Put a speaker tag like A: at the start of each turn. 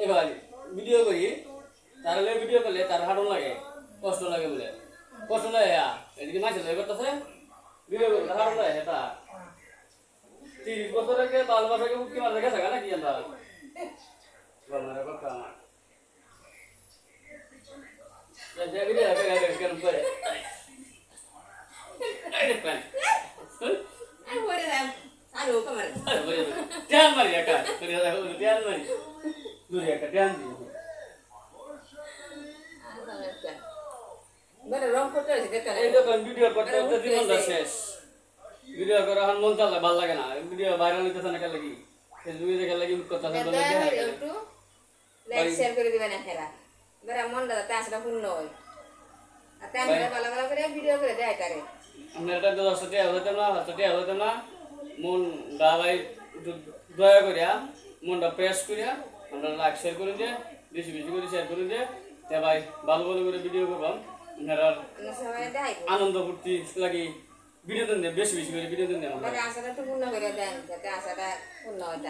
A: এবার ভিডিও করি তাহলে ভিডিও করলে তার হাঁটন লাগে কষ্ট লাগে বলে কষ্ট লাগে এদিকে মাছ করতেছে ভিডিও করি তার হাঁটন লাগে এটা 30 বছর আগে ভালোবাসাকে উঠকে মারা গেছে নাকি আমরা বামারা কথা আমার ভিডিও কেন করে ध्यान मारी एका ध्यान मारी दूर एका ध्यान दी
B: बरं रंग करते আছে দেখতে
A: এই দেখুন ভিডিও করতে করতে জীবন শেষ ভিডিও করা এখন মন চালে ভালো লাগে না ভিডিও ভাইরাল হইতেছে না কেন লাগি ফেসবুকে দেখে লাগি কথা শুনতে লাগে
B: একটু লাইক শেয়ার করে দিবেন এরা বড় মনটা তাছরা পূর্ণ হয় আর তাহলে ভালো ভালো করে ভিডিও করে দেয় তারে
A: আমরা এটা 10 টাকা হতে না মন দাবাই দয়া করিয়া মনটা প্রেস করিয়া আমরা লাইক শেয়ার করে দিয়ে বেশি বেশি করে শেয়ার করে দিয়ে তে ভাই ভালো ভালো করে ভিডিও করবাম আপনারা আনন্দ ফুর্তি লাগি ভিডিও দেন বেশি বেশি করে ভিডিও দেন
B: আমরা আশাটা পূর্ণ করে দেন যাতে আশাটা পূর্ণ হয়